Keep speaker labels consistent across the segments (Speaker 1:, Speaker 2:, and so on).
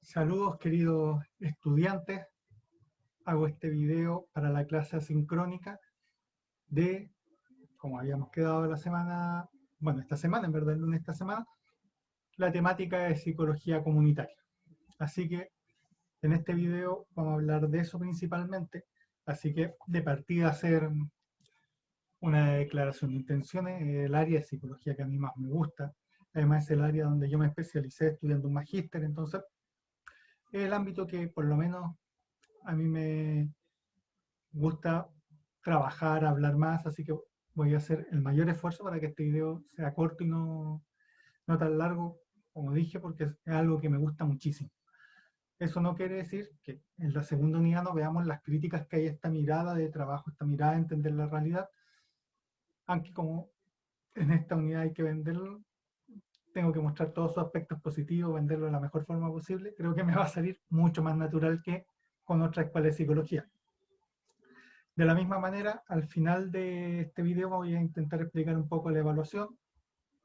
Speaker 1: Saludos queridos estudiantes, hago este video para la clase asincrónica de, como habíamos quedado la semana, bueno, esta semana, en verdad, el lunes de esta semana, la temática de psicología comunitaria. Así que en este video vamos a hablar de eso principalmente, así que de partida hacer una declaración de intenciones, el área de psicología que a mí más me gusta, además es el área donde yo me especialicé estudiando un magíster, entonces es el ámbito que por lo menos a mí me gusta trabajar, hablar más, así que voy a hacer el mayor esfuerzo para que este video sea corto y no tan largo, como dije, porque es algo que me gusta muchísimo. Eso no quiere decir que en la segunda unidad no veamos las críticas que hay a esta mirada de trabajo, esta mirada de entender la realidad, aunque como en esta unidad hay que venderlo, tengo que mostrar todos sus aspectos positivos, venderlo de la mejor forma posible, creo que me va a salir mucho más natural que con otra escuela de psicología. De la misma manera, al final de este video voy a intentar explicar un poco la evaluación.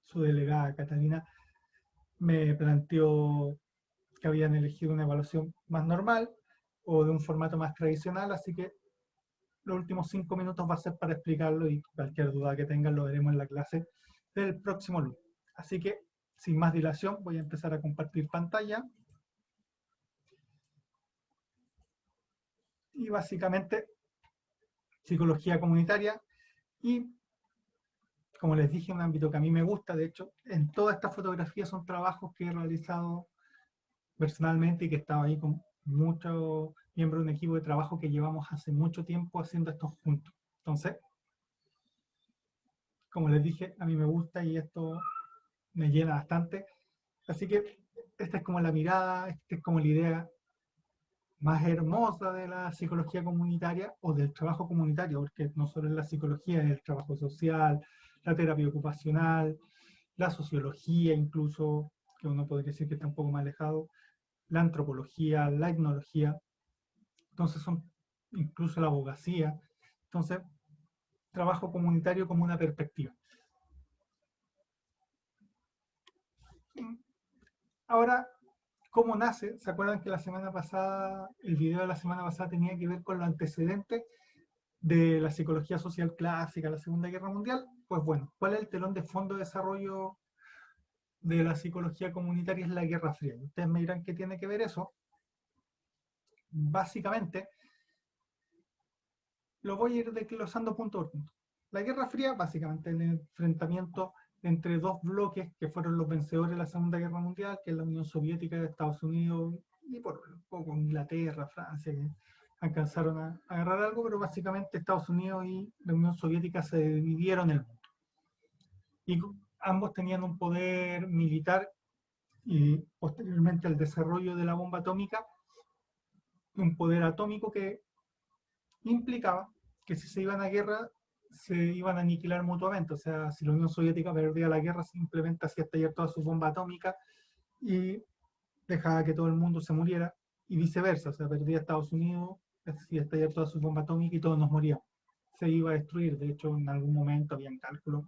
Speaker 1: Su delegada Catalina me planteó que habían elegido una evaluación más normal o de un formato más tradicional, así que los últimos 5 minutos va a ser para explicarlo y cualquier duda que tengan lo veremos en la clase del próximo lunes. Así que, sin más dilación, voy a empezar a compartir pantalla. Y básicamente, psicología comunitaria y como les dije, un ámbito que a mí me gusta. De hecho, en todas estas fotografías son trabajos que he realizado personalmente y que estaba ahí con muchos miembros de un equipo de trabajo que llevamos hace mucho tiempo haciendo esto juntos. Entonces, como les dije, a mí me gusta y esto me llena bastante. Así que esta es como la mirada, esta es como la idea más hermosa de la psicología comunitaria o del trabajo comunitario, porque no solo es la psicología, es el trabajo social, la terapia ocupacional, la sociología incluso, que uno podría decir que está un poco más alejado, la antropología, la etnología, entonces son incluso la abogacía, entonces trabajo comunitario como una perspectiva. Ahora, ¿cómo nace? ¿Se acuerdan que la semana pasada, el video de la semana pasada tenía que ver con los antecedentes de la psicología social clásica, la Segunda Guerra Mundial? Pues bueno, ¿cuál es el telón de fondo de desarrollo de la psicología comunitaria? Es la Guerra Fría. Ustedes me dirán qué tiene que ver eso. Básicamente, lo voy a ir desglosando punto por punto. La Guerra Fría, básicamente, el enfrentamiento entre dos bloques que fueron los vencedores de la Segunda Guerra Mundial, que es la Unión Soviética de Estados Unidos y por un poco Inglaterra, Francia, que alcanzaron a agarrar algo, pero básicamente Estados Unidos y la Unión Soviética se dividieron el mundo. Y ambos tenían un poder militar y posteriormente al desarrollo de la bomba atómica, un poder atómico que implicaba que si se iban a guerra se iban a aniquilar mutuamente. O sea, si la Unión Soviética perdía la guerra, simplemente hacía estallar todas sus bombas atómicas y dejaba que todo el mundo se muriera, y viceversa. O sea, perdía Estados Unidos, hacía estallar todas sus bombas atómicas y todos nos moríamos. Se iba a destruir. De hecho, en algún momento habían cálculos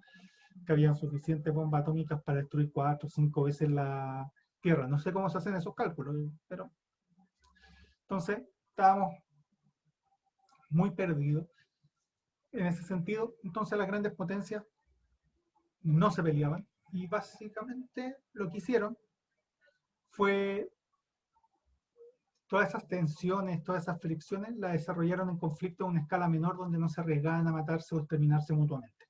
Speaker 1: que habían suficientes bombas atómicas para destruir 4 o 5 veces la Tierra. No sé cómo se hacen esos cálculos, pero entonces estábamos muy perdidos en ese sentido. Entonces las grandes potencias no se peleaban y básicamente lo que hicieron fue todas esas tensiones, todas esas fricciones las desarrollaron en conflictos a una escala menor donde no se arriesgaban a matarse o exterminarse mutuamente.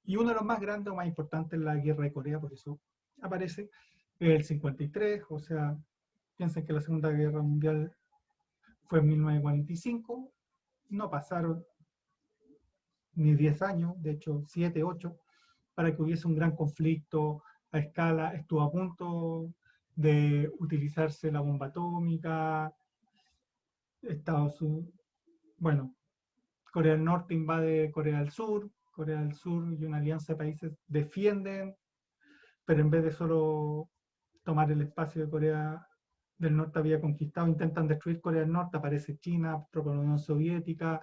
Speaker 1: Y uno de los más grandes o más importantes es la guerra de Corea, por eso aparece el 53, o sea, piensen que la Segunda Guerra Mundial fue en 1945, no pasaron ni 10 años, de hecho 7, 8, para que hubiese un gran conflicto a escala. Estuvo a punto de utilizarse la bomba atómica. Estados Unidos, bueno, Corea del Norte invade Corea del Sur y una alianza de países defienden, pero en vez de solo tomar el espacio de Corea del Norte había conquistado, intentan destruir Corea del Norte, aparece China, tropa de la Unión Soviética,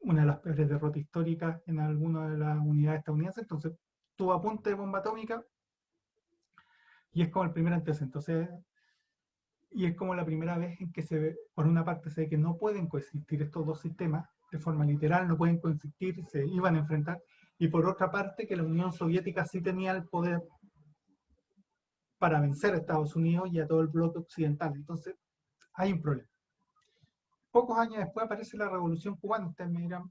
Speaker 1: una de las peores derrotas históricas en alguna de las unidades estadounidenses. Entonces tuvo apunte de bomba atómica y es como el primer antecedente. Entonces y es como la primera vez en que se ve, por una parte se ve que no pueden coexistir estos dos sistemas, de forma literal, no pueden coexistir, se iban a enfrentar, y por otra parte que la Unión Soviética sí tenía el poder para vencer a Estados Unidos y a todo el bloque occidental. Entonces, hay un problema. Pocos años después aparece la Revolución Cubana. Ustedes me dirán,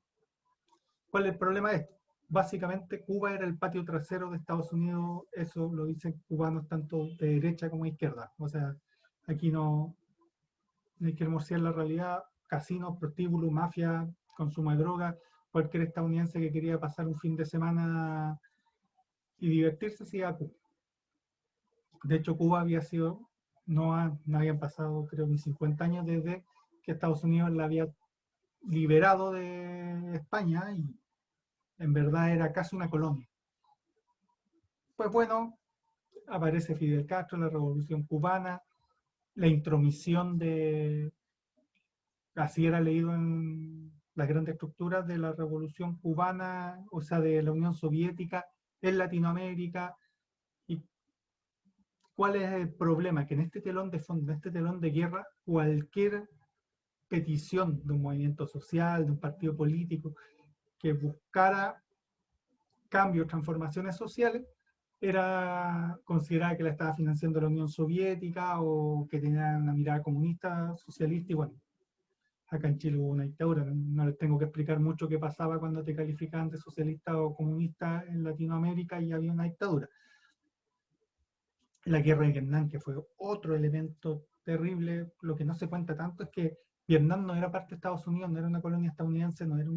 Speaker 1: ¿cuál es el problema de esto? Básicamente, Cuba era el patio trasero de Estados Unidos, eso lo dicen cubanos tanto de derecha como de izquierda. O sea, aquí no hay que hermosear la realidad, casinos, prostíbulos, mafia, consumo de drogas, cualquier estadounidense que quería pasar un fin de semana y divertirse se iba a Cuba. De hecho, Cuba había sido, no habían pasado creo ni 50 años desde que Estados Unidos la había liberado de España y en verdad era casi una colonia. Pues bueno, aparece Fidel Castro, la Revolución Cubana, la intromisión de, así era leído en las grandes estructuras de la Revolución Cubana, o sea, de la Unión Soviética en Latinoamérica. ¿Y cuál es el problema? Que en este telón de fondo, en este telón de guerra, cualquier petición de un movimiento social, de un partido político, que buscara cambios, transformaciones sociales, era considerada que la estaba financiando la Unión Soviética o que tenía una mirada comunista, socialista, y bueno, acá en Chile hubo una dictadura, no les tengo que explicar mucho qué pasaba cuando te calificaban de socialista o comunista en Latinoamérica y había una dictadura. La guerra de Vietnam, que fue otro elemento terrible, lo que no se cuenta tanto es que Vietnam no era parte de Estados Unidos, no era una colonia estadounidense, no era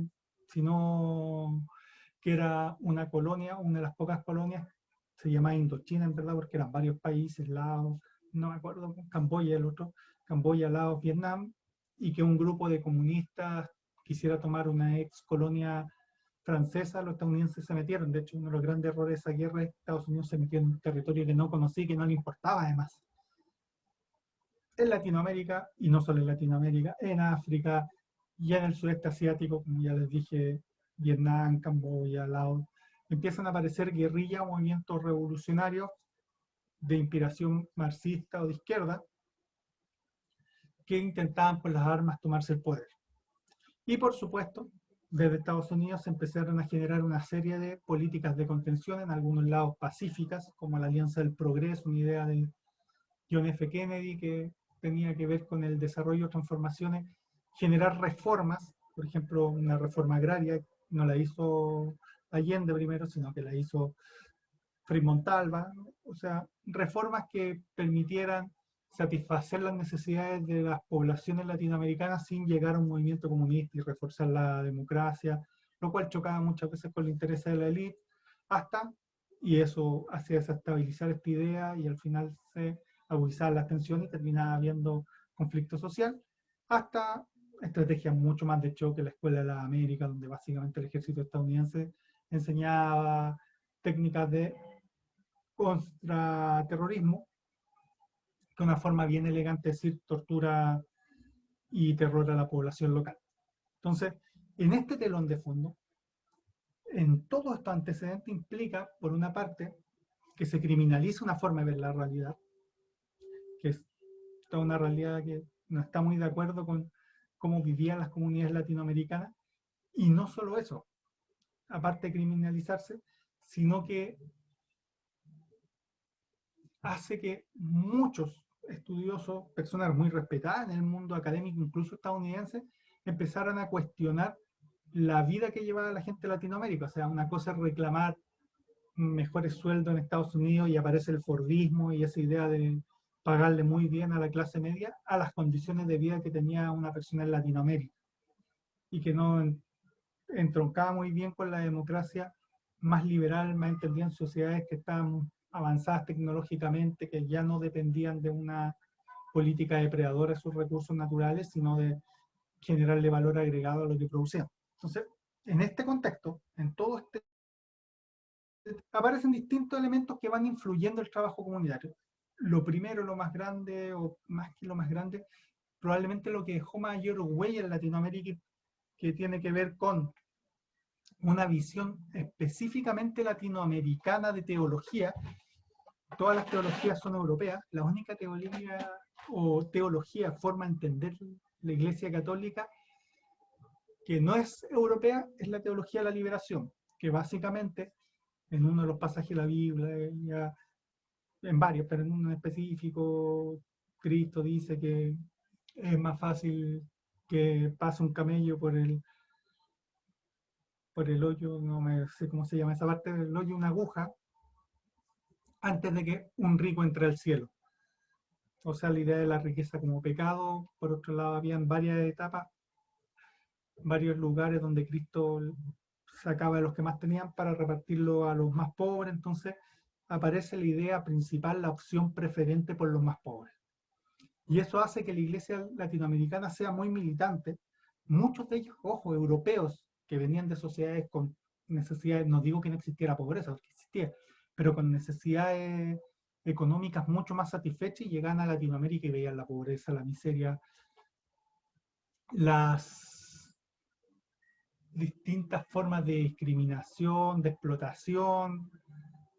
Speaker 1: sino que era una colonia, una de las pocas colonias, se llamaba Indochina en verdad, porque eran varios países, Laos, no me acuerdo, Camboya el otro, Camboya, Laos, Vietnam, y que un grupo de comunistas quisiera tomar una ex colonia francesa, los estadounidenses se metieron. De hecho, uno de los grandes errores de esa guerra es que Estados Unidos se metió en un territorio que no conocí, que no le importaba además. En Latinoamérica, y no solo en Latinoamérica, en África y en el sudeste asiático, como ya les dije, Vietnam, Camboya, Laos, empiezan a aparecer guerrillas o movimientos revolucionarios de inspiración marxista o de izquierda que intentaban por las armas tomarse el poder. Y por supuesto, desde Estados Unidos se empezaron a generar una serie de políticas de contención, en algunos lados pacíficas, como la Alianza del Progreso, una idea de John F. Kennedy que tenía que ver con el desarrollo, transformaciones, generar reformas, por ejemplo, una reforma agraria, no la hizo Allende primero, sino que la hizo Frei Montalva, o sea, reformas que permitieran satisfacer las necesidades de las poblaciones latinoamericanas sin llegar a un movimiento comunista y reforzar la democracia, lo cual chocaba muchas veces con los intereses de la élite, hasta, y eso hacía desestabilizar esta idea y al final se agudizaba la tensión y terminaba habiendo conflicto social, hasta estrategias mucho más de choque, la Escuela de la América, donde básicamente el ejército estadounidense enseñaba técnicas de contraterrorismo, que es una forma bien elegante de decir tortura y terror a la población local. Entonces, en este telón de fondo, en todo estos antecedentes implica, por una parte, que se criminaliza una forma de ver la realidad, que es toda una realidad que no está muy de acuerdo con cómo vivían las comunidades latinoamericanas, y no solo eso, aparte de criminalizarse, sino que hace que muchos estudiosos, personas muy respetadas en el mundo académico, incluso estadounidense, empezaran a cuestionar la vida que llevaba la gente de Latinoamérica. O sea, una cosa es reclamar mejores sueldos en Estados Unidos y aparece el Fordismo y esa idea de pagarle muy bien a la clase media, a las condiciones de vida que tenía una persona en Latinoamérica y que no entroncaba muy bien con la democracia más liberal, más entendida en sociedades que estaban avanzadas tecnológicamente, que ya no dependían de una política depredadora de sus recursos naturales, sino de generarle valor agregado a lo que producían. Entonces, en este contexto, en todo este, aparecen distintos elementos que van influyendo el trabajo comunitario. Lo primero, lo más grande, o más que lo más grande, probablemente lo que dejó mayor huella en Latinoamérica, que tiene que ver con una visión específicamente latinoamericana de teología, todas las teologías son europeas, la única teología forma de entender la Iglesia Católica que no es europea es la teología de la liberación, que básicamente en uno de los pasajes de la Biblia, en varios, pero en uno en específico, Cristo dice que es más fácil que pase un camello por el hoyo, no me sé cómo se llama esa parte del hoyo, una aguja, antes de que un rico entre al cielo. O sea, la idea de la riqueza como pecado. Por otro lado, habían varias etapas, varios lugares donde Cristo sacaba de los que más tenían para repartirlo a los más pobres. Entonces aparece la idea principal, la opción preferente por los más pobres. Y eso hace que la iglesia latinoamericana sea muy militante. Muchos de ellos, ojo, europeos, que venían de sociedades con necesidades, no digo que no existiera pobreza, porque existía, pero con necesidades económicas mucho más satisfechas, y llegan a Latinoamérica y veían la pobreza, la miseria, las distintas formas de discriminación, de explotación,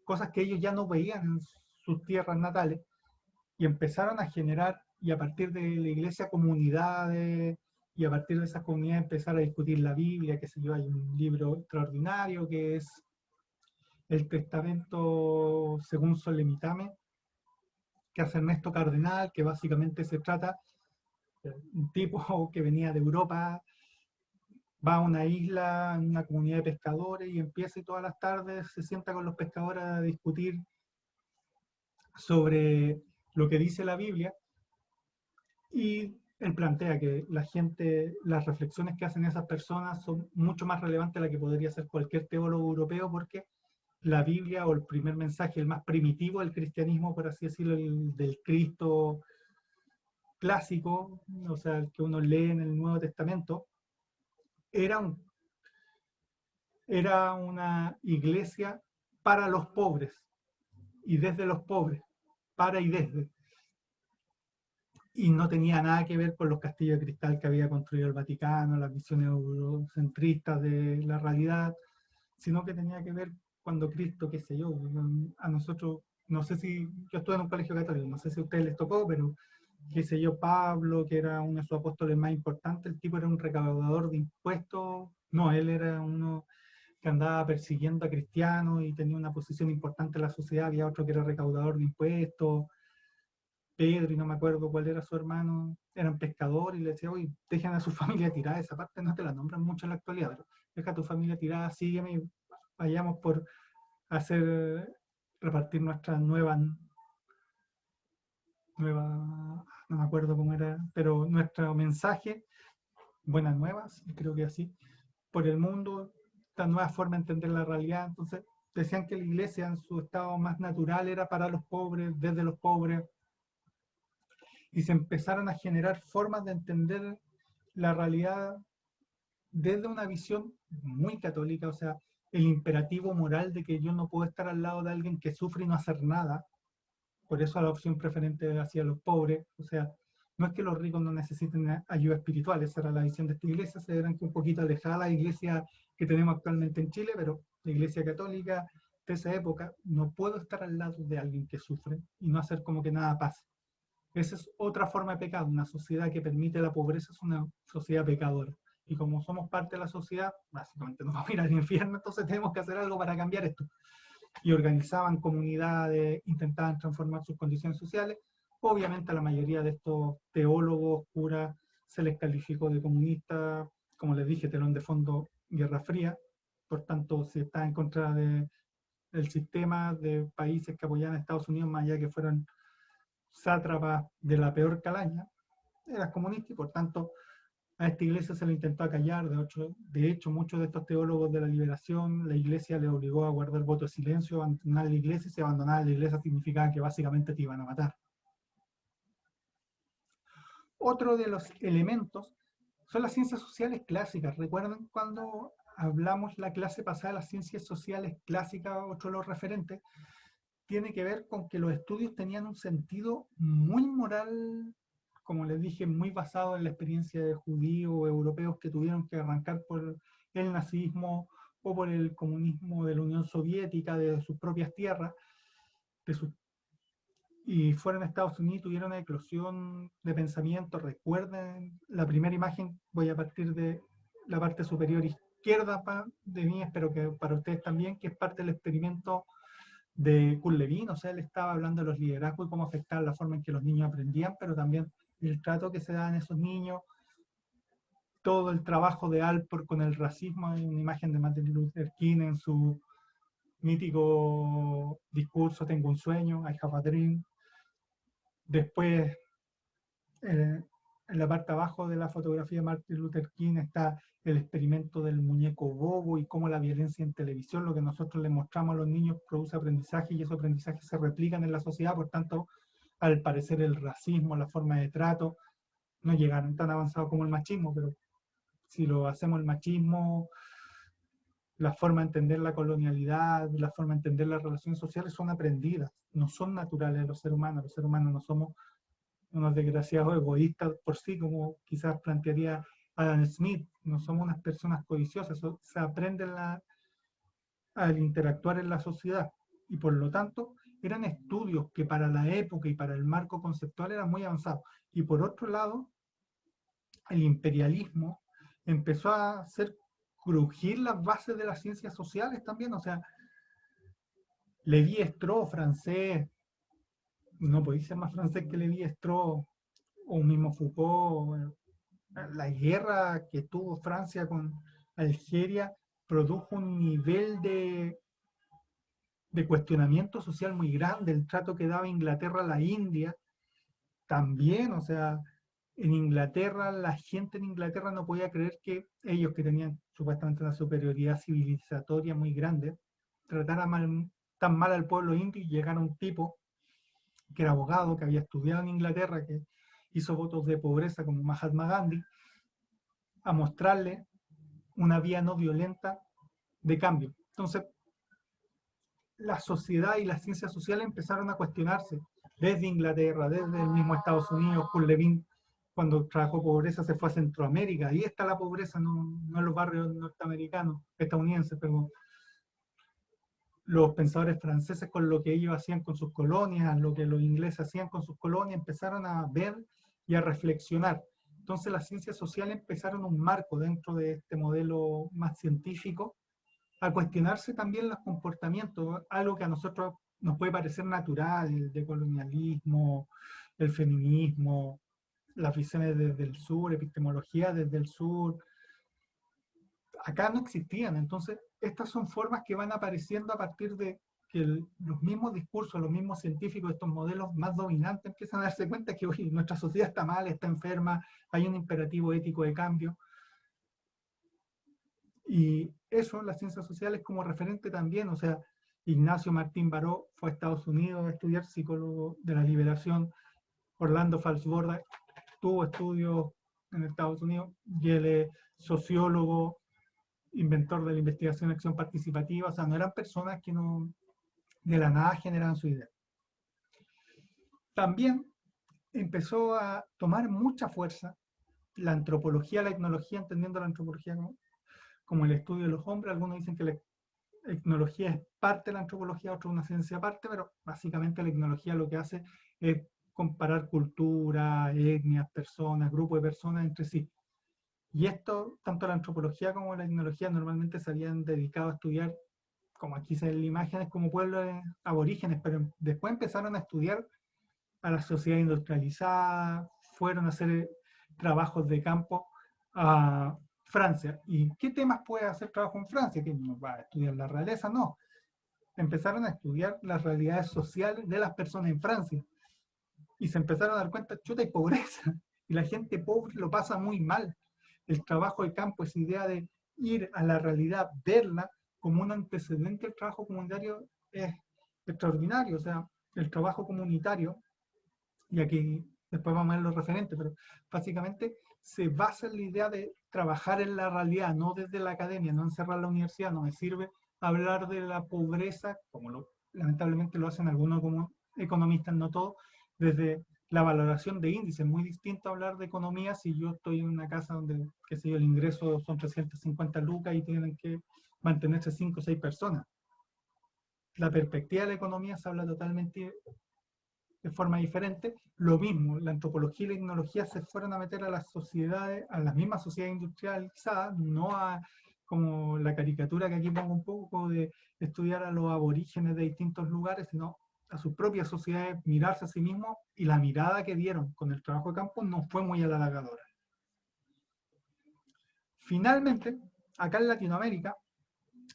Speaker 1: cosas que ellos ya no veían en sus tierras natales, y empezaron a generar, y a partir de la iglesia, comunidades, y a partir de esas comunidades empezar a discutir la Biblia, que sé yo, hay un libro extraordinario que es el Testamento según Solemitame, que hace Ernesto Cardenal, que básicamente se trata de un tipo que venía de Europa, va a una isla, en una comunidad de pescadores, y empieza, y todas las tardes se sienta con los pescadores a discutir sobre lo que dice la Biblia. Y él plantea que la gente, las reflexiones que hacen esas personas son mucho más relevantes a la que podría hacer cualquier teólogo europeo, porque la Biblia, o el primer mensaje, el más primitivo del cristianismo, por así decirlo, el del Cristo clásico, o sea, el que uno lee en el Nuevo Testamento, era, un, era una iglesia para los pobres y desde los pobres, para y desde. Y no tenía nada que ver con los castillos de cristal que había construido el Vaticano, las visiones eurocentristas de la realidad, sino que tenía que ver cuando Cristo, qué sé yo, a nosotros, no sé si, yo estuve en un colegio católico, no sé si a ustedes les tocó, pero qué sé yo, Pablo, que era uno de sus apóstoles más importantes, el tipo era un recaudador de impuestos, no, él era uno que andaba persiguiendo a cristianos y tenía una posición importante en la sociedad, había otro que era recaudador de impuestos, Pedro, y no me acuerdo cuál era su hermano, eran pescadores, y le decía, oye, dejan a su familia tirada, esa parte no te la nombran mucho en la actualidad, pero deja a tu familia tirada, sígueme, y vayamos por hacer, repartir no me acuerdo cómo era, pero nuestro mensaje, buenas nuevas, creo que así, por el mundo, esta nueva forma de entender la realidad. Entonces decían que la iglesia en su estado más natural era para los pobres, desde los pobres, y se empezaron a generar formas de entender la realidad desde una visión muy católica, o sea, el imperativo moral de que yo no puedo estar al lado de alguien que sufre y no hacer nada, por eso la opción preferente hacia los pobres, o sea, no es que los ricos no necesiten ayuda espiritual, esa era la visión de esta iglesia, se verán que un poquito alejada la iglesia que tenemos actualmente en Chile, pero la iglesia católica de esa época, no puedo estar al lado de alguien que sufre y no hacer como que nada pase. Esa es otra forma de pecado. Una sociedad que permite la pobreza es una sociedad pecadora. Y como somos parte de la sociedad, básicamente nos vamos a ir al infierno, entonces tenemos que hacer algo para cambiar esto. Y organizaban comunidades, intentaban transformar sus condiciones sociales. Obviamente a la mayoría de estos teólogos, curas, se les calificó de comunistas, como les dije, telón de fondo, Guerra Fría. Por tanto, si está en contra del sistema de países que apoyaban a Estados Unidos, más allá que fueran sátrapas de la peor calaña, era comunista, y por tanto a esta iglesia se le intentó acallar. De hecho, muchos de estos teólogos de la liberación, la iglesia le obligó a guardar voto de silencio, a abandonar la iglesia, y si abandonaba la iglesia significaba que básicamente te iban a matar. Otro de los elementos son las ciencias sociales clásicas. ¿Recuerdan cuando hablamos la clase pasada de las ciencias sociales clásicas? Otro de los referentes tiene que ver con que los estudios tenían un sentido muy moral, como les dije, muy basado en la experiencia de judíos europeos que tuvieron que arrancar por el nazismo o por el comunismo de la Unión Soviética, de sus propias tierras, de sus y fueron a Estados Unidos, tuvieron una eclosión de pensamiento. Recuerden la primera imagen, voy a partir de la parte superior izquierda de mí, espero que para ustedes también, que es parte del experimento de Kuhn-Levin. O sea, él estaba hablando de los liderazgos y cómo afectar la forma en que los niños aprendían, pero también el trato que se da en esos niños, todo el trabajo de Alport con el racismo. Hay una imagen de Martin Luther King en su mítico discurso Tengo un sueño, I have a dream. Después, en la parte abajo de la fotografía de Martin Luther King está el experimento del muñeco bobo y cómo la violencia en televisión, lo que nosotros le mostramos a los niños, produce aprendizaje y esos aprendizajes se replican en la sociedad. Por tanto, al parecer el racismo, la forma de trato, no llegaron tan avanzados como el machismo, pero si lo hacemos el machismo, la forma de entender la colonialidad, la forma de entender las relaciones sociales son aprendidas, no son naturales los seres humanos. Los seres humanos no somos unos desgraciados egoístas por sí, como quizás plantearía Adam Smith. No somos unas personas codiciosas, se aprende al interactuar en la sociedad. Y por lo tanto, eran estudios que para la época y para el marco conceptual eran muy avanzados. Y por otro lado, el imperialismo empezó a hacer crujir las bases de las ciencias sociales también. O sea, Lévi-Strauss, francés, no podéis ser más francés que Lévi-Strauss, o mismo Foucault. La guerra que tuvo Francia con Algeria produjo un nivel de cuestionamiento social muy grande. El trato que daba Inglaterra a la India también. O sea, en Inglaterra, la gente en Inglaterra no podía creer que ellos, que tenían supuestamente una superioridad civilizatoria muy grande, trataran tan mal al pueblo indio, y llegara un tipo que era abogado, que había estudiado en Inglaterra, que hizo votos de pobreza como Mahatma Gandhi, a mostrarle una vía no violenta de cambio. Entonces, la sociedad y las ciencias sociales empezaron a cuestionarse desde Inglaterra, desde el mismo Estados Unidos. Kuhn-Levin, cuando trabajó pobreza, se fue a Centroamérica. Ahí está la pobreza, no en los barrios norteamericanos, estadounidenses, pero los pensadores franceses, con lo que ellos hacían con sus colonias, lo que los ingleses hacían con sus colonias, empezaron a ver y a reflexionar. Entonces las ciencias sociales empezaron un marco dentro de este modelo más científico, a cuestionarse también los comportamientos, algo que a nosotros nos puede parecer natural, el decolonialismo, el feminismo, las visiones desde el sur, epistemología desde el sur, acá no existían. Entonces, estas son formas que van apareciendo a partir de que los mismos discursos, los mismos científicos, estos modelos más dominantes, empiezan a darse cuenta que hoy nuestra sociedad está mal, está enferma, hay un imperativo ético de cambio. Y eso, las ciencias sociales como referente también. O sea, Ignacio Martín Baró fue a Estados Unidos a estudiar, psicólogo de la liberación. Orlando Falsborda tuvo estudios en Estados Unidos, y él es sociólogo, inventor de la investigación y acción participativa. O sea, no eran personas que no de la nada generaban su idea. También empezó a tomar mucha fuerza la antropología, la etnología, entendiendo la antropología como el estudio de los hombres. Algunos dicen que la etnología es parte de la antropología, otros una ciencia aparte, pero básicamente la etnología lo que hace es comparar cultura, etnias, personas, grupos de personas entre sí. Y esto, tanto la antropología como la etnología, normalmente se habían dedicado a estudiar, como aquí se ven imágenes, como pueblos aborígenes, pero después empezaron a estudiar a la sociedad industrializada, fueron a hacer trabajos de campo a Francia. ¿Y qué temas puede hacer trabajo en Francia? ¿Que no va a estudiar la realeza? No. Empezaron a estudiar las realidades sociales de las personas en Francia. Y se empezaron a dar cuenta, chuta, hay pobreza. Y la gente pobre lo pasa muy mal. El trabajo de campo, esa idea de ir a la realidad, verla como un antecedente del trabajo comunitario, es extraordinario. O sea, el trabajo comunitario, y aquí después vamos a ver los referentes, pero básicamente se basa en la idea de trabajar en la realidad, no desde la academia, no encerrar la universidad. No me sirve hablar de la pobreza, como lamentablemente lo hacen algunos como economistas, no todos, desde la valoración de índices. Muy distinto a hablar de economía si yo estoy en una casa donde, qué sé yo, el ingreso son 350 lucas y tienen que mantenerse 5 o 6 personas. La perspectiva de la economía se habla totalmente de forma diferente. Lo mismo, la antropología y la etnología se fueron a meter a las sociedades, a las mismas sociedades industrializadas, no a como la caricatura que aquí pongo un poco de estudiar a los aborígenes de distintos lugares, sino a sus propias sociedades, mirarse a sí mismos, y la mirada que dieron con el trabajo de campo no fue muy halagadora. Finalmente, acá en Latinoamérica,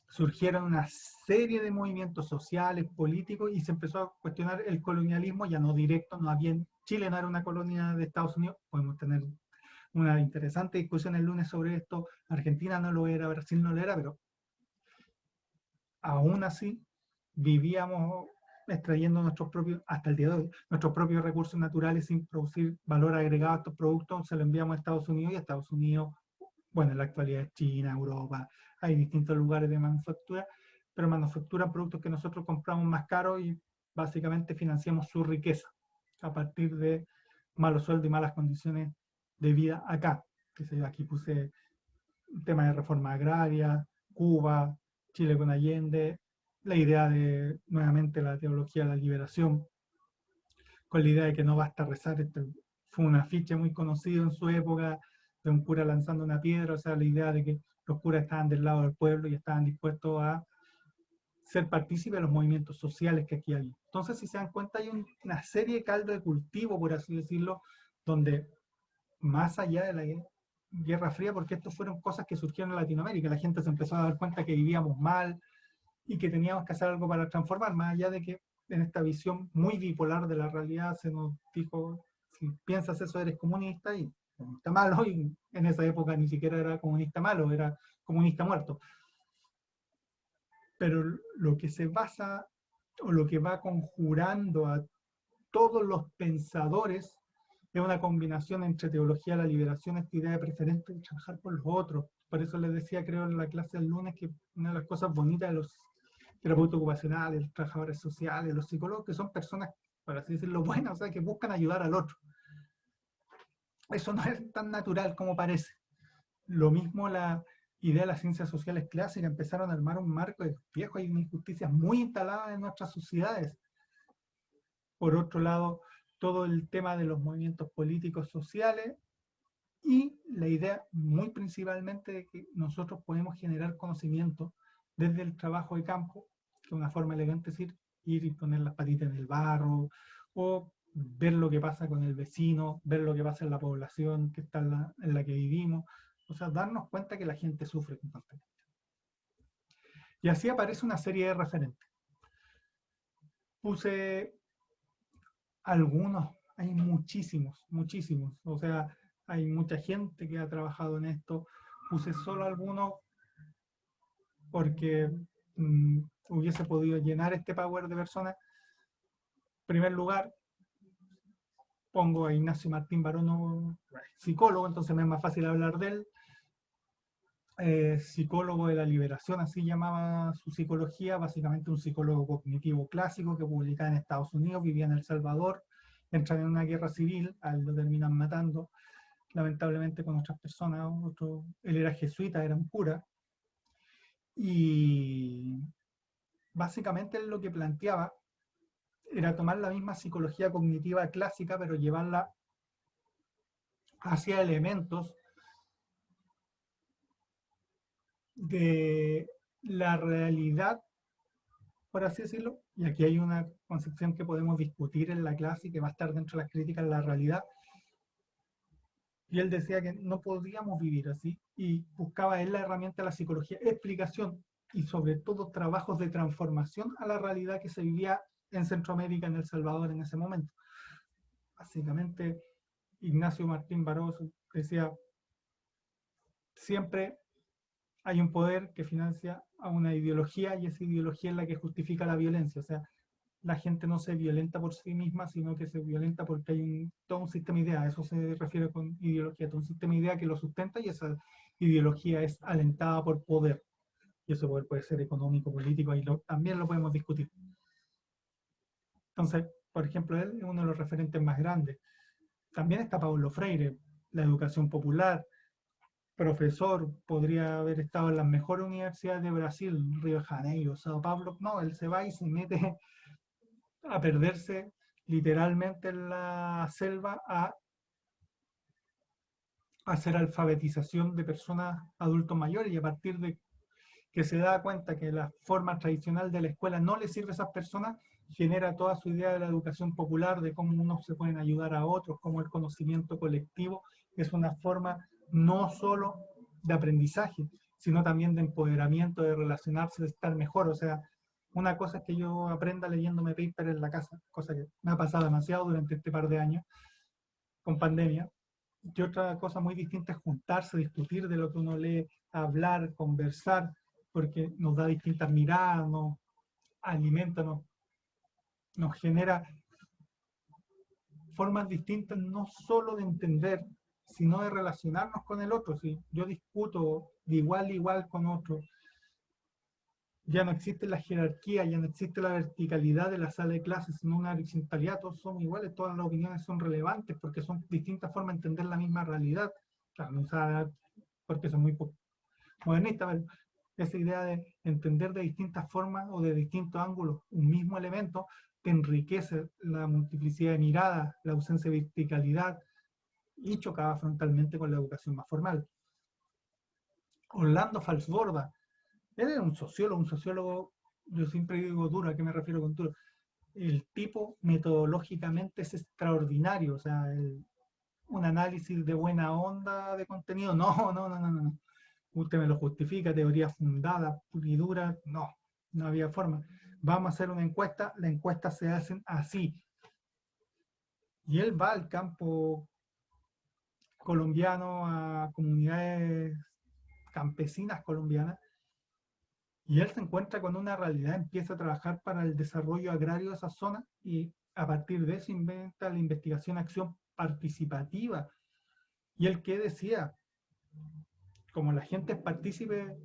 Speaker 1: surgieron una serie de movimientos sociales, políticos, y se empezó a cuestionar el colonialismo, ya no directo, no había, Chile no era una colonia de Estados Unidos, podemos tener una interesante discusión el lunes sobre esto, Argentina no lo era, Brasil no lo era, pero aún así vivíamos extrayendo nuestros propios, hasta el día de hoy, nuestros propios recursos naturales sin producir valor agregado a estos productos, se lo enviamos a Estados Unidos, y a Estados Unidos, bueno, en la actualidad es China, Europa, hay distintos lugares de manufactura, pero manufacturan productos que nosotros compramos más caros y básicamente financiamos su riqueza a partir de malos sueldos y malas condiciones de vida acá. Aquí puse tema de reforma agraria, Cuba, Chile con Allende, la idea de nuevamente la teología de la liberación, con la idea de que no basta rezar. Fue una ficha muy conocida en su época de un cura lanzando una piedra, o sea, la idea de que los curas estaban del lado del pueblo y estaban dispuestos a ser partícipes de los movimientos sociales que aquí había. Entonces, si se dan cuenta, hay una serie de caldo de cultivo, por así decirlo, donde más allá de la Guerra Fría, porque estas fueron cosas que surgieron en Latinoamérica, la gente se empezó a dar cuenta que vivíamos mal y que teníamos que hacer algo para transformar, más allá de que en esta visión muy bipolar de la realidad se nos dijo, si piensas eso eres comunista, y comunista malo, y en esa época ni siquiera era comunista malo, era comunista muerto. Pero lo que se basa, o lo que va conjurando a todos los pensadores, es una combinación entre teología de la liberación, esta idea de preferente de trabajar por los otros. Por eso les decía, creo, en la clase del lunes, que una de las cosas bonitas de los terapeutas ocupacionales, los trabajadores sociales, los psicólogos, que son personas, por así decirlo, buenas, o sea, que buscan ayudar al otro. Eso no es tan natural como parece. Lo mismo la idea de las ciencias sociales clásicas, empezaron a armar un marco de viejo, hay injusticias muy instaladas en nuestras sociedades. Por otro lado, todo el tema de los movimientos políticos sociales, y la idea muy principalmente de que nosotros podemos generar conocimiento desde el trabajo de campo, que es una forma elegante de decir, ir y poner las patitas en el barro, o ver lo que pasa con el vecino, ver lo que pasa en la población que está en la que vivimos, o sea, darnos cuenta que la gente sufre constantemente. Y así aparece una serie de referentes. Puse algunos, hay muchísimos, muchísimos, o sea, hay mucha gente que ha trabajado en esto. Puse solo algunos porque hubiese podido llenar este power de personas. En primer lugar, pongo a Ignacio Martín Barono, psicólogo, entonces me es más fácil hablar de él. Psicólogo de la liberación, así llamaba su psicología, básicamente un psicólogo cognitivo clásico que publicaba en Estados Unidos, vivía en El Salvador, entran en una guerra civil, a él lo terminan matando, lamentablemente con otras personas. Él era jesuita, era un cura, y básicamente él lo que planteaba era tomar la misma psicología cognitiva clásica, pero llevarla hacia elementos de la realidad, por así decirlo, y aquí hay una concepción que podemos discutir en la clase y que va a estar dentro de las críticas de la realidad. Y él decía que no podíamos vivir así, y buscaba en la herramienta de la psicología explicación y sobre todo trabajos de transformación a la realidad que se vivía en Centroamérica, en El Salvador en ese momento. Básicamente, Ignacio Martín Barroso decía, siempre hay un poder que financia a una ideología, y esa ideología es la que justifica la violencia. O sea, la gente no se violenta por sí misma, sino que se violenta porque hay todo un sistema de ideas. A eso se refiere con ideología, todo un sistema de ideas que lo sustenta, y esa ideología es alentada por poder. Y ese poder puede ser económico, político, y también lo podemos discutir. Entonces, por ejemplo, él es uno de los referentes más grandes. También está Paulo Freire, la educación popular, profesor, podría haber estado en las mejores universidades de Brasil, Río de Janeiro, Sao Paulo. No, él se va y se mete a perderse literalmente en la selva a hacer alfabetización de personas adultos mayores, y a partir de que se da cuenta que la forma tradicional de la escuela no le sirve a esas personas, genera toda su idea de la educación popular, de cómo unos se pueden ayudar a otros, cómo el conocimiento colectivo es una forma no solo de aprendizaje, sino también de empoderamiento, de relacionarse, de estar mejor. O sea, una cosa es que yo aprenda leyéndome paper en la casa, cosa que me ha pasado demasiado durante este par de años con pandemia, y otra cosa muy distinta es juntarse, discutir de lo que uno lee, hablar, conversar, porque nos da distintas miradas, nos alimenta, nos genera formas distintas no solo de entender, sino de relacionarnos con el otro. Si yo discuto de igual a igual con otro, ya no existe la jerarquía, ya no existe la verticalidad de la sala de clases, sino una horizontalidad, todos somos iguales, todas las opiniones son relevantes porque son distintas formas de entender la misma realidad. Claro, no sabe porque son muy modernistas, pero esa idea de entender de distintas formas o de distintos ángulos un mismo elemento te enriquece la multiplicidad de miradas, la ausencia de verticalidad, y chocaba frontalmente con la educación más formal. Orlando Falsborda, él era un sociólogo, yo siempre digo duro, ¿a qué me refiero con duro? El tipo metodológicamente es extraordinario, o sea, un análisis de buena onda de contenido, no. Usted me lo justifica, teoría fundada, pura y dura, no había forma. Vamos a hacer una encuesta, la encuesta se hacen así. Y él va al campo colombiano, a comunidades campesinas colombianas, y él se encuentra con una realidad, empieza a trabajar para el desarrollo agrario de esa zona, y a partir de eso inventa la investigación-acción participativa. Y él que decía, como la gente es partícipe,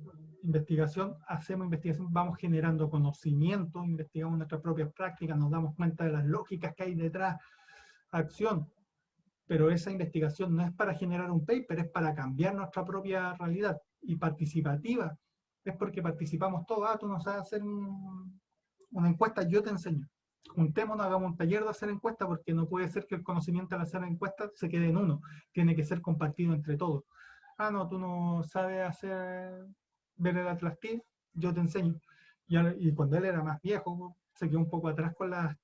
Speaker 1: investigación, hacemos investigación, vamos generando conocimiento, investigamos nuestras propias prácticas, nos damos cuenta de las lógicas que hay detrás, acción, pero esa investigación no es para generar un paper, es para cambiar nuestra propia realidad. Y participativa es porque participamos todos. Tú no sabes hacer una encuesta, yo te enseño. Juntémonos, hagamos un taller de hacer encuestas, porque no puede ser que el conocimiento al hacer encuestas se quede en uno, tiene que ser compartido entre todos. No, tú no sabes hacer ver el Atlas TIF, yo te enseño. Y cuando él era más viejo, se quedó un poco atrás con las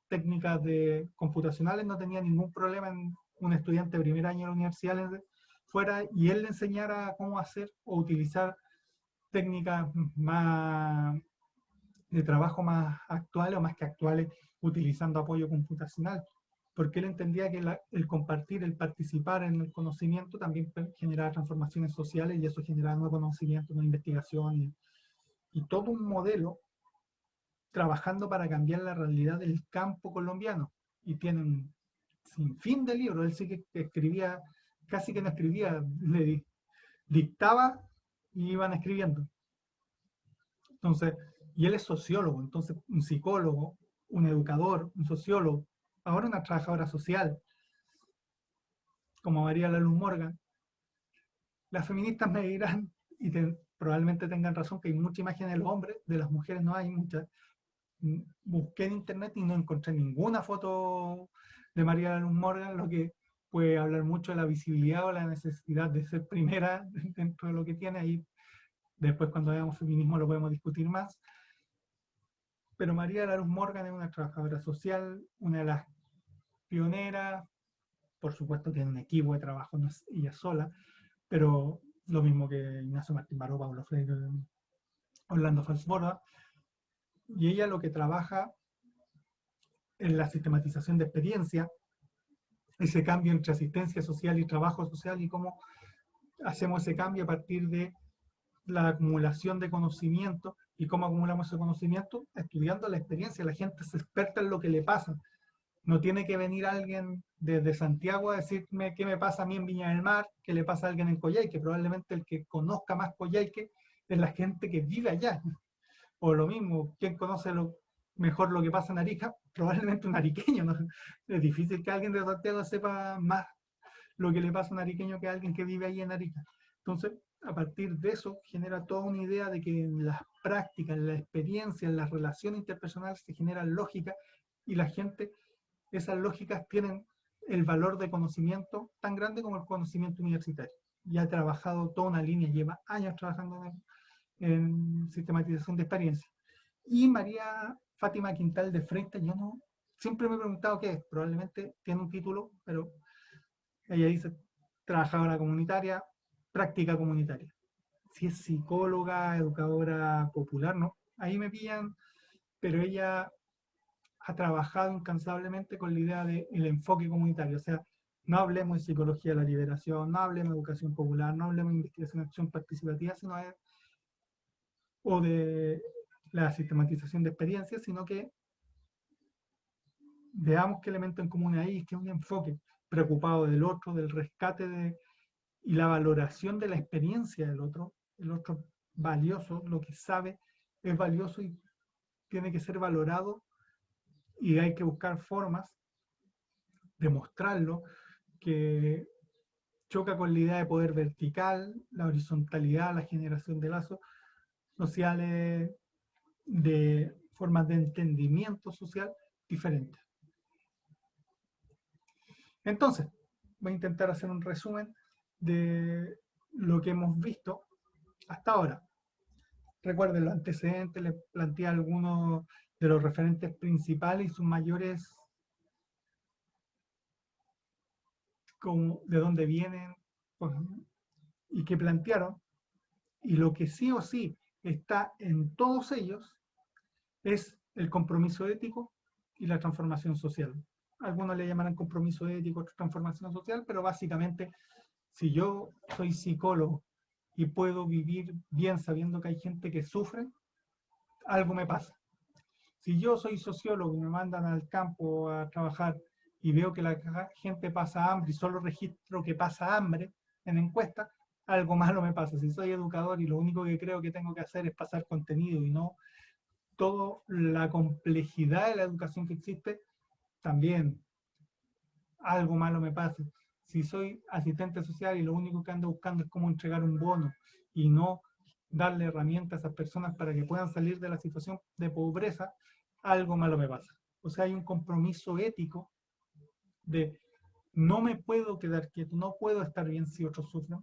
Speaker 1: técnicas de computacionales, no tenía ningún problema en un estudiante de primer año de la universidad fuera y él le enseñara cómo hacer o utilizar técnicas más de trabajo más actuales o más que actuales, utilizando apoyo computacional, porque él entendía que el compartir, el participar en el conocimiento también generaba transformaciones sociales, y eso generaba nuevo conocimiento, nueva investigación, y todo un modelo trabajando para cambiar la realidad del campo colombiano. Y tiene un sinfín de libros. Él sí que escribía, casi que no escribía, le dictaba y iban escribiendo. Entonces, y él es sociólogo, entonces un psicólogo, un educador, un sociólogo, ahora una trabajadora social, como María Laluz Morgan. Las feministas me dirán, y probablemente tengan razón, que hay mucha imagen de los hombres, de las mujeres no hay muchas. Busqué en internet y no encontré ninguna foto de María Laluz Morgan, lo que puede hablar mucho de la visibilidad o la necesidad de ser primera dentro de lo que tiene. Ahí después, cuando veamos feminismo, lo podemos discutir más. Pero María Laluz Morgan es una trabajadora social, una de las pioneras. Por supuesto tiene un equipo de trabajo, no es ella sola, pero lo mismo que Ignacio Martín Baró, Paulo Freire, Orlando Falsborda. Y ella lo que trabaja en la sistematización de experiencia, ese cambio entre asistencia social y trabajo social, y cómo hacemos ese cambio a partir de la acumulación de conocimiento. Y cómo acumulamos ese conocimiento estudiando la experiencia. La gente es experta en lo que le pasa. No tiene que venir alguien desde Santiago a decirme qué me pasa a mí en Viña del Mar, qué le pasa a alguien en Coyhaique. Probablemente el que conozca más Coyhaique es la gente que vive allá. O lo mismo, quien conoce mejor lo que pasa en Arica, probablemente un ariqueño. ¿No? Es difícil que alguien de Santiago sepa más lo que le pasa a un ariqueño que a alguien que vive ahí en Arica. Entonces, a partir de eso, genera toda una idea de que en las prácticas, en la experiencia, en las relaciones interpersonales se generan lógica, y la gente esas lógicas tienen el valor de conocimiento tan grande como el conocimiento universitario. Y ha trabajado toda una línea, lleva años trabajando en sistematización de experiencia. Y María Fátima Quintal de Freitas, yo no, siempre me he preguntado qué es, probablemente tiene un título, pero ella dice trabajadora comunitaria, práctica comunitaria. Si es psicóloga, educadora popular, ¿no? Ahí me pillan, pero ella ha trabajado incansablemente con la idea del enfoque comunitario. O sea, no hablemos de psicología de la liberación, no hablemos de educación popular, no hablemos de investigación de acción participativa, sino de, o de la sistematización de experiencias, sino que veamos qué elemento en común hay, que es un enfoque preocupado del otro, del rescate y la valoración de la experiencia del otro, el otro valioso, lo que sabe es valioso y tiene que ser valorado y hay que buscar formas de mostrarlo, que choca con la idea de poder vertical, la horizontalidad, la generación de lazos sociales, de formas de entendimiento social diferentes. Entonces, voy a intentar hacer un resumen de lo que hemos visto hasta ahora. Recuerden los antecedentes, les planteé algunos de los referentes principales y sus mayores, como de dónde vienen, pues, y que plantearon. Y lo que sí o sí está en todos ellos es el compromiso ético y la transformación social. Algunos le llamarán compromiso ético, transformación social, pero básicamente, si yo soy psicólogo y puedo vivir bien sabiendo que hay gente que sufre, algo me pasa. Si yo soy sociólogo y me mandan al campo a trabajar y veo que la gente pasa hambre y solo registro que pasa hambre en encuestas, algo malo me pasa. Si soy educador y lo único que creo que tengo que hacer es pasar contenido y no toda la complejidad de la educación que existe, también algo malo me pasa. Si soy asistente social y lo único que ando buscando es cómo entregar un bono y no darle herramientas a esas personas para que puedan salir de la situación de pobreza, algo malo me pasa. O sea, hay un compromiso ético de no me puedo quedar quieto, no puedo estar bien si otros sufren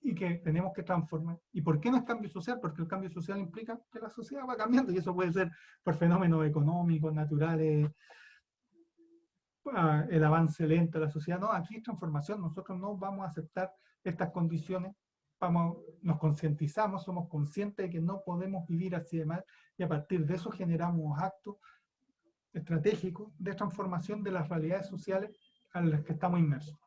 Speaker 1: y que tenemos que transformar. ¿Y por qué no es cambio social? Porque el cambio social implica que la sociedad va cambiando y eso puede ser por fenómenos económicos, naturales, el avance lento de la sociedad. No, aquí es transformación. Nosotros no vamos a aceptar estas condiciones. Nos concientizamos, somos conscientes de que no podemos vivir así de mal y a partir de eso generamos actos estratégicos de transformación de las realidades sociales a las que estamos inmersos.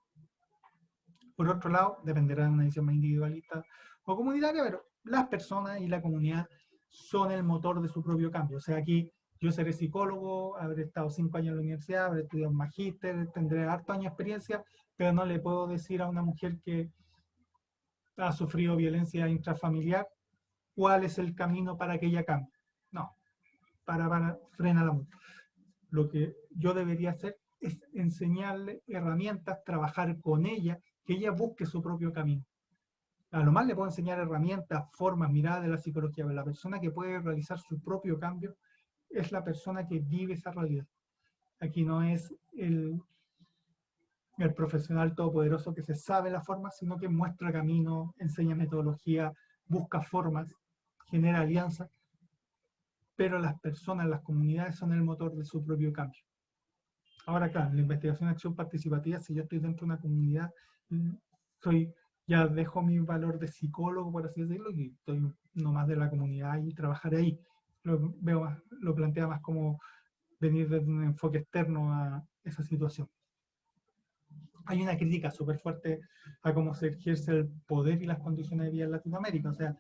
Speaker 1: Por otro lado, dependerá de una decisión más individualista o comunitaria, pero las personas y la comunidad son el motor de su propio cambio. O sea, aquí yo seré psicólogo, habré estado 5 años en la universidad, habré estudiado un magíster, tendré harto años de experiencia, pero no le puedo decir a una mujer que ha sufrido violencia intrafamiliar cuál es el camino para que ella cambie. No, para frenar la muerte. Lo que yo debería hacer es enseñarle herramientas, trabajar con ella, que ella busque su propio camino. A lo más le puedo enseñar herramientas, formas, miradas de la psicología, pero la persona que puede realizar su propio cambio es la persona que vive esa realidad. Aquí no es el profesional todopoderoso que se sabe la forma, sino que muestra camino, enseña metodología, busca formas, genera alianzas, pero las personas, las comunidades son el motor de su propio cambio. Ahora, claro, la investigación de acción participativa, si yo estoy dentro de una comunidad, soy, ya dejo mi valor de psicólogo, por así decirlo, y estoy nomás de la comunidad y trabajar ahí. Lo plantea más como venir desde un enfoque externo a esa situación. Hay una crítica súper fuerte a cómo se ejerce el poder y las condiciones de vida en Latinoamérica, o sea,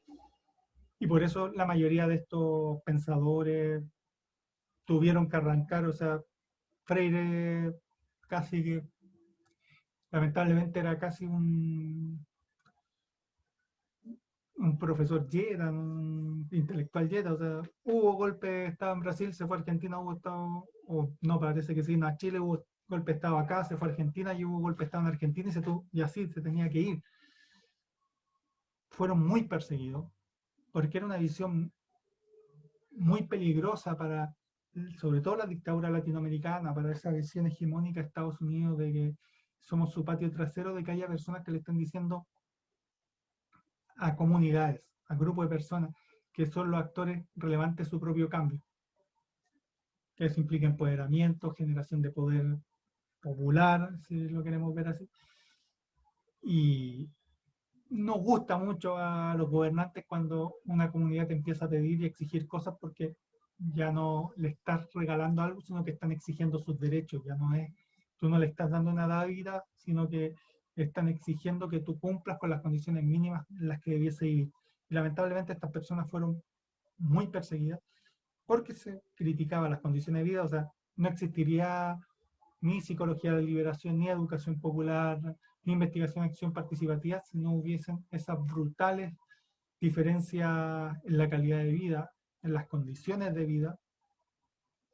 Speaker 1: y por eso la mayoría de estos pensadores tuvieron que arrancar, o sea, Freire casi que lamentablemente era casi un profesor Yeta, un intelectual Yeta, o sea, hubo golpe, estaba en Brasil, se fue a Argentina, hubo estado, o no, parece que sí, no, a Chile hubo golpe de estado acá, se fue a Argentina y hubo golpe de estado en Argentina y así se tenía que ir. Fueron muy perseguidos, porque era una visión muy peligrosa para sobre todo la dictadura latinoamericana, para esa visión hegemónica de Estados Unidos de que somos su patio trasero, de que haya personas que le están diciendo a comunidades, a grupos de personas, que son los actores relevantes de su propio cambio, que eso implica empoderamiento, generación de poder popular, si lo queremos ver así. Y nos gusta mucho a los gobernantes cuando una comunidad te empieza a pedir y exigir cosas porque ya no le estás regalando algo, sino que están exigiendo sus derechos. Ya no es, tú no le estás dando una dávida, sino que están exigiendo que tú cumplas con las condiciones mínimas en las que debiese vivir. Y lamentablemente estas personas fueron muy perseguidas porque se criticaba las condiciones de vida, o sea, no existiría ni psicología de liberación, ni educación popular, ni investigación y acción participativa si no hubiesen esas brutales diferencias en la calidad de vida, en las condiciones de vida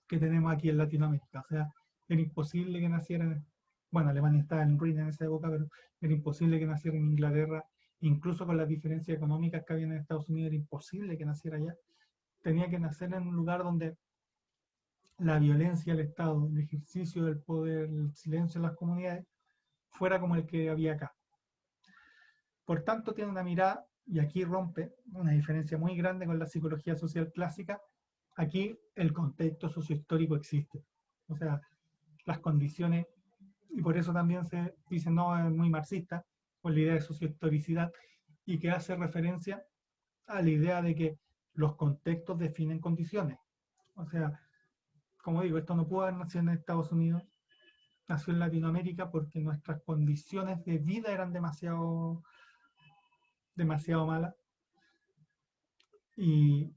Speaker 1: que tenemos aquí en Latinoamérica. O sea, era imposible que nacieran, bueno, Alemania estaba en ruina en esa época, pero era imposible que naciera en Inglaterra, incluso con las diferencias económicas que había en Estados Unidos, era imposible que naciera allá. Tenía que nacer en un lugar donde la violencia del Estado, el ejercicio del poder, el silencio de las comunidades, fuera como el que había acá. Por tanto, tiene una mirada, y aquí rompe una diferencia muy grande con la psicología social clásica. Aquí el contexto sociohistórico existe. O sea, las condiciones, y por eso también se dice, no, es muy marxista, con la idea de sociohistoricidad, y que hace referencia a la idea de que los contextos definen condiciones. O sea, como digo, esto no pudo haber nacido en Estados Unidos, nació en Latinoamérica porque nuestras condiciones de vida eran demasiado malas y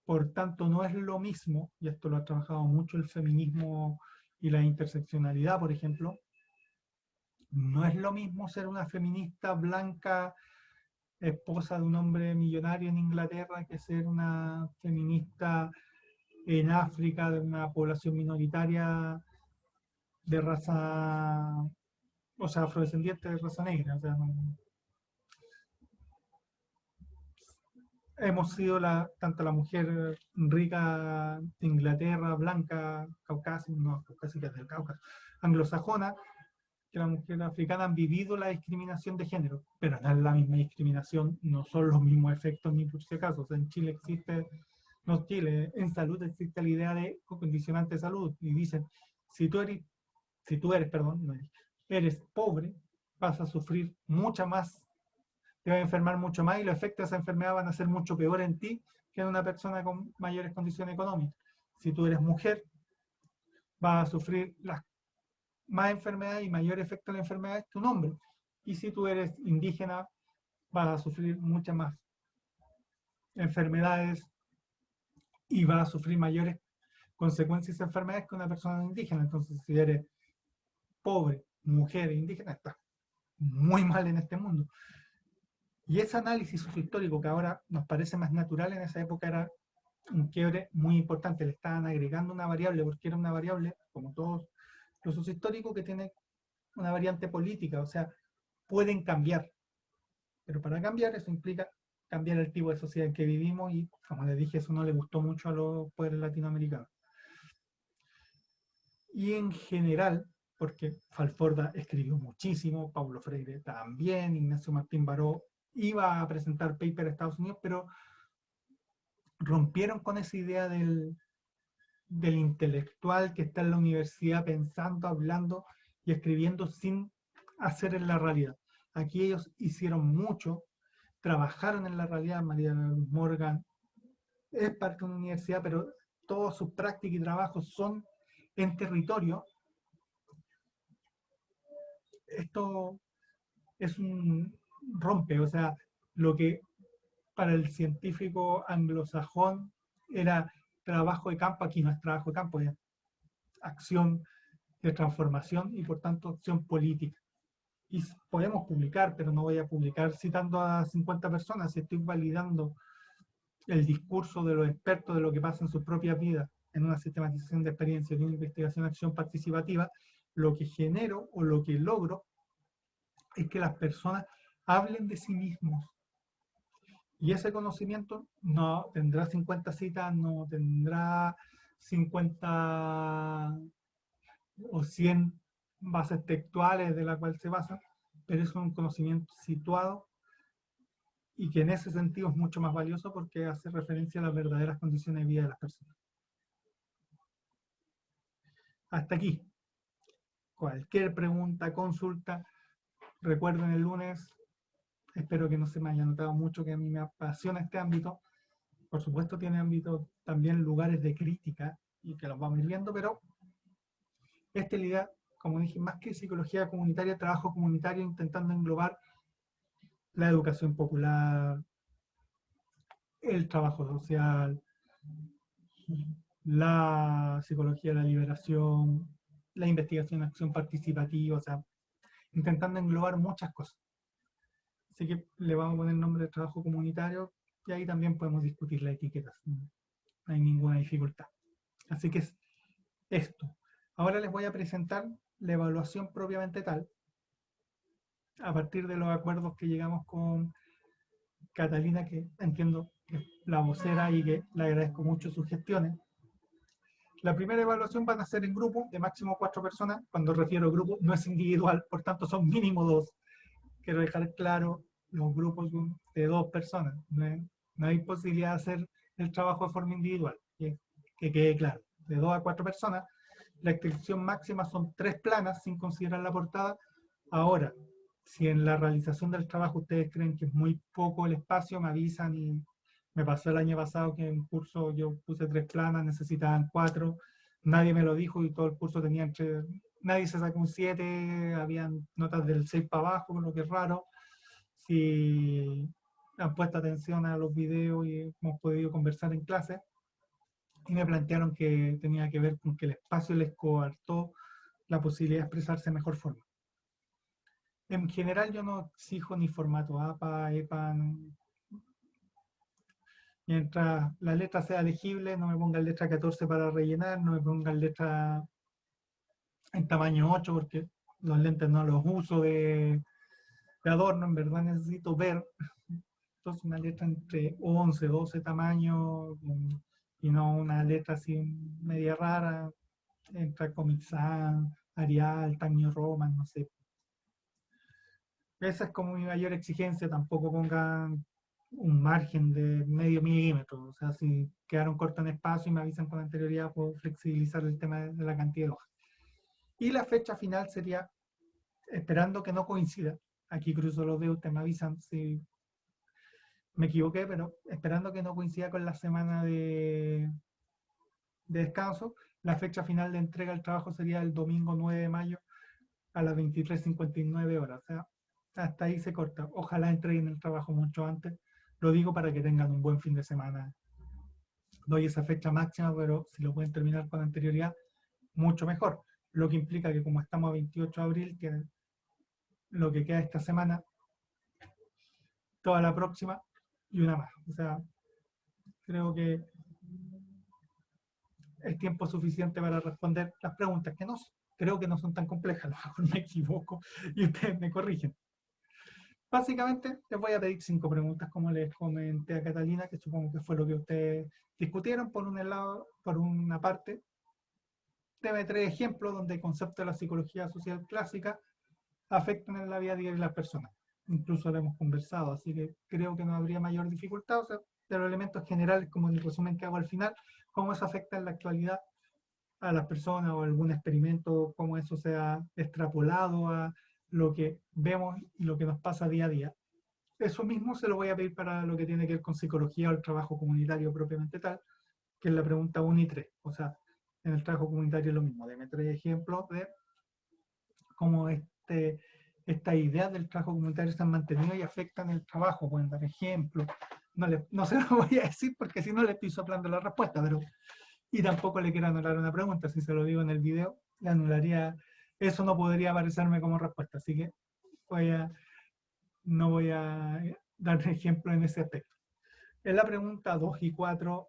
Speaker 1: por tanto no es lo mismo, y esto lo ha trabajado mucho el feminismo y la interseccionalidad, por ejemplo, no es lo mismo ser una feminista blanca, esposa de un hombre millonario en Inglaterra, que ser una feminista en África, de una población minoritaria de raza, o sea, afrodescendiente de raza negra. O sea, no, hemos sido tanto la mujer rica de Inglaterra, blanca, caucásica, no, caucásica del Cáucaso, anglosajona, que la mujer africana han vivido la discriminación de género, pero no es la misma discriminación, no son los mismos efectos ni por si acaso. O sea, en Chile existe, no Chile, en salud existe la idea de condicionante de salud y dicen, si tú eres, perdón, no eres pobre, vas a sufrir mucha más, te vas a enfermar mucho más y los efectos de esa enfermedad van a ser mucho peor en ti que en una persona con mayores condiciones económicas. Si tú eres mujer, vas a sufrir las más enfermedad y mayor efecto de la enfermedad es tu nombre. Y si tú eres indígena, vas a sufrir muchas más enfermedades y vas a sufrir mayores consecuencias de enfermedades que una persona indígena. Entonces, si eres pobre, mujer e indígena, estás muy mal en este mundo. Y ese análisis sociohistórico que ahora nos parece más natural, en esa época era un quiebre muy importante. Le estaban agregando una variable, porque era una variable, como todos los sociohistóricos, que tiene una variante política, o sea, pueden cambiar, pero para cambiar eso implica cambiar el tipo de sociedad en que vivimos y, como les dije, eso no le gustó mucho a los poderes latinoamericanos. Y en general, porque Falforda escribió muchísimo, Paulo Freire también, Ignacio Martín Baró iba a presentar paper a Estados Unidos, pero rompieron con esa idea del intelectual que está en la universidad pensando, hablando y escribiendo sin hacer en la realidad. Aquí ellos hicieron mucho, trabajaron en la realidad. María Morgan es parte de una universidad, pero todas sus prácticas y trabajos son en territorio. Esto es un rompe, o sea, lo que para el científico anglosajón era trabajo de campo, aquí no es trabajo de campo, es acción de transformación y por tanto acción política. Y podemos publicar, pero no voy a publicar citando a 50 personas, estoy validando el discurso de los expertos de lo que pasa en sus propias vidas en una sistematización de experiencias, de una investigación acción participativa. Lo que genero o lo que logro es que las personas hablen de sí mismos. Y ese conocimiento no tendrá 50 citas, no tendrá 50 o 100 bases textuales de la cual se basa, pero es un conocimiento situado y que en ese sentido es mucho más valioso porque hace referencia a las verdaderas condiciones de vida de las personas. Hasta aquí. Cualquier pregunta, consulta, recuerden el lunes. Espero que no se me haya notado mucho que a mí me apasiona este ámbito. Por supuesto tiene ámbito también lugares de crítica y que los vamos a ir viendo, pero esta es la idea, como dije, más que psicología comunitaria, trabajo comunitario, intentando englobar la educación popular, el trabajo social, la psicología de la liberación, la investigación, acción participativa, o sea, intentando englobar muchas cosas. Así que le vamos a poner nombre de trabajo comunitario y ahí también podemos discutir las etiquetas. No hay ninguna dificultad. Así que es esto. Ahora les voy a presentar la evaluación propiamente tal, a partir de los acuerdos que llegamos con Catalina, que entiendo que es la vocera y que le agradezco mucho sus gestiones. La primera evaluación van a ser en grupo de máximo 4 personas. Cuando refiero a grupo, no es individual, por tanto son mínimo 2. Quiero dejar claro, los grupos de 2 personas. No hay posibilidad de hacer el trabajo de forma individual. Que quede claro. De 2 a 4 personas. La extensión máxima son 3 planas, sin considerar la portada. Ahora, si en la realización del trabajo ustedes creen que es muy poco el espacio, me avisan y me pasó el año pasado que en un curso yo puse 3 planas, necesitaban 4, nadie me lo dijo y todo el curso tenía entre, nadie se sacó un 7, habían notas del 6 para abajo, lo que es raro. Si han puesto atención a los videos y hemos podido conversar en clase, y me plantearon que tenía que ver con que el espacio les coartó la posibilidad de expresarse de mejor forma. En general yo no exijo ni formato APA, EPA, mientras la letra sea legible, no me pongan letra 14 para rellenar, no me pongan letra en tamaño 8 porque los lentes no los uso de adorno, en verdad necesito ver. Entonces una letra entre 11, 12 tamaños y no una letra así media rara, entra Comic Sans, Arial, Times Roman, no sé. Esa es como mi mayor exigencia, tampoco pongan un margen de medio milímetro, o sea, si quedaron cortos en espacio y me avisan con anterioridad, puedo flexibilizar el tema de la cantidad de hojas. Y la fecha final sería, esperando que no coincida, aquí cruzo los dedos, ustedes me avisan si me equivoqué, pero esperando que no coincida con la semana de descanso, la fecha final de entrega del trabajo sería el domingo 9 de mayo a las 23:59 horas, o sea, hasta ahí se corta. Ojalá entreguen el trabajo mucho antes. Lo digo para que tengan un buen fin de semana. Doy esa fecha máxima, pero si lo pueden terminar con anterioridad, mucho mejor. Lo que implica que como estamos a 28 de abril, tienen lo que queda esta semana, toda la próxima y una más. O sea, creo que es tiempo suficiente para responder las preguntas que no creo que no son tan complejas, a lo mejor me equivoco y ustedes me corrigen. Básicamente les voy a pedir 5 preguntas, como les comenté a Catalina, que supongo que fue lo que ustedes discutieron. Por un lado, por una parte, debe 3 ejemplos donde el concepto de la psicología social clásica afectan en la vida diaria de las personas. Incluso lo hemos conversado, así que creo que no habría mayor dificultad. O sea, de los elementos generales, como el resumen que hago al final, cómo eso afecta en la actualidad a las personas o algún experimento, cómo eso se ha extrapolado a lo que vemos y lo que nos pasa día a día. Eso mismo se lo voy a pedir para lo que tiene que ver con psicología o el trabajo comunitario propiamente tal, que es la pregunta 1 y 3. O sea, en el trabajo comunitario es lo mismo. Deme 3 ejemplos de cómo esta idea del trabajo comunitario se han mantenido y afectan el trabajo. Pueden dar ejemplos. No se lo voy a decir porque si no le estoy soplando la respuesta, pero y tampoco le quiero anular una pregunta. Si se lo digo en el video, le anularía. Eso no podría aparecerme como respuesta. Así que no voy a dar ejemplo en ese aspecto. En la pregunta 2 y 4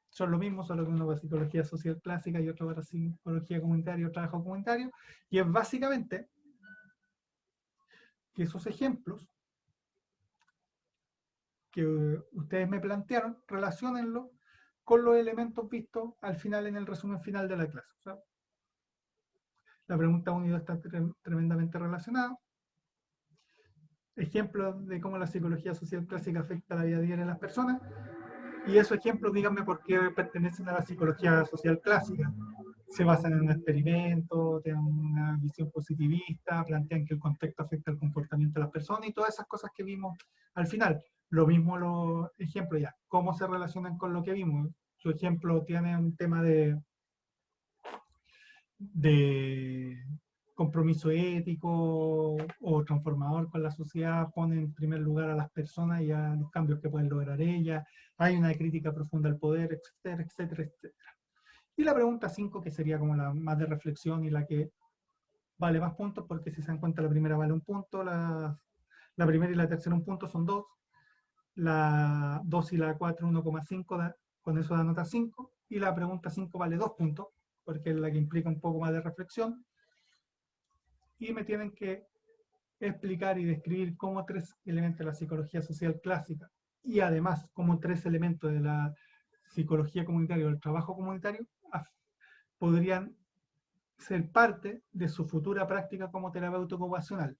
Speaker 1: son lo mismo, solo que uno para psicología social clásica y otro para psicología comunitaria o trabajo comunitario. Y es básicamente que esos ejemplos que ustedes me plantearon, relaciónenlo con los elementos vistos al final en el resumen final de la clase. O sea, la pregunta 1 y 2 están tremendamente relacionadas. Ejemplos de cómo la psicología social clásica afecta la vida diaria de las personas. Y esos ejemplos, díganme por qué pertenecen a la psicología social clásica. Se basan en un experimento, tienen una visión positivista, plantean que el contexto afecta el comportamiento de las personas y todas esas cosas que vimos al final. Lo mismo los ejemplos ya, cómo se relacionan con lo que vimos. Su ejemplo tiene un tema de compromiso ético o transformador con la sociedad, pone en primer lugar a las personas y a los cambios que pueden lograr ellas. Hay una crítica profunda al poder, etcétera, etcétera, etcétera. Y la pregunta 5, que sería como la más de reflexión y la que vale más puntos, porque si se dan cuenta la primera vale un punto, la primera y la tercera un punto, son 2, la 2 y la 4 1,5, con eso da nota 5, y la pregunta 5 vale 2 puntos, porque es la que implica un poco más de reflexión, y me tienen que explicar y describir cómo 3 elementos de la psicología social clásica, y además como 3 elementos de la psicología comunitaria o del trabajo comunitario, podrían ser parte de su futura práctica como terapeuta ocupacional.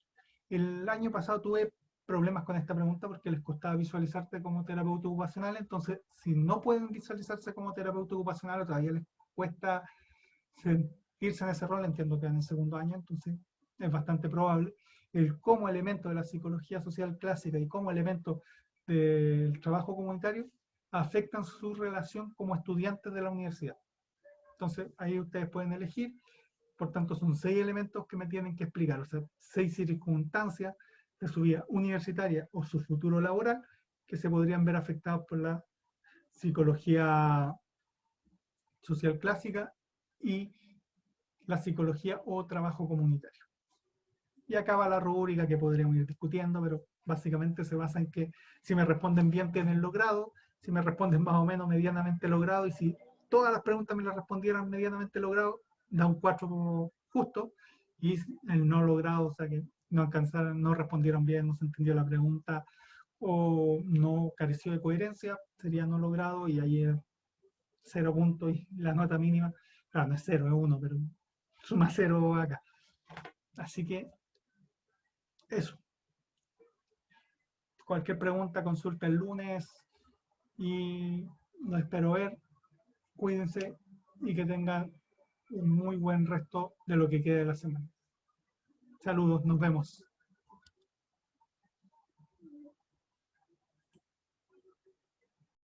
Speaker 1: El año pasado tuve problemas con esta pregunta porque les costaba visualizarse como terapeuta ocupacional, entonces si no pueden visualizarse como terapeuta ocupacional o todavía les cuesta sentirse en ese rol, entiendo que en el segundo año, entonces es bastante probable, el como elemento de la psicología social clásica y como elemento del trabajo comunitario afectan su relación como estudiantes de la universidad. Entonces ahí ustedes pueden elegir. Por tanto, son 6 elementos que me tienen que explicar, o sea, 6 circunstancias de su vida universitaria o su futuro laboral que se podrían ver afectados por la psicología social clásica y la psicología o trabajo comunitario. Y acaba la rúbrica que podríamos ir discutiendo, pero básicamente se basa en que si me responden bien tienen logrado, si me responden más o menos medianamente logrado, y si todas las preguntas me las respondieran medianamente logrado, da un 4 como justo, y el no logrado, o sea que no alcanzaron, no respondieron bien, no se entendió la pregunta, o no careció de coherencia, sería no logrado, y ahí es 0 puntos, y la nota mínima, claro, no es 0, es 1, pero suma 0 acá. Así que eso. Cualquier pregunta, consulta el lunes y los espero ver. Cuídense y que tengan un muy buen resto de lo que quede de la semana. Saludos, nos vemos.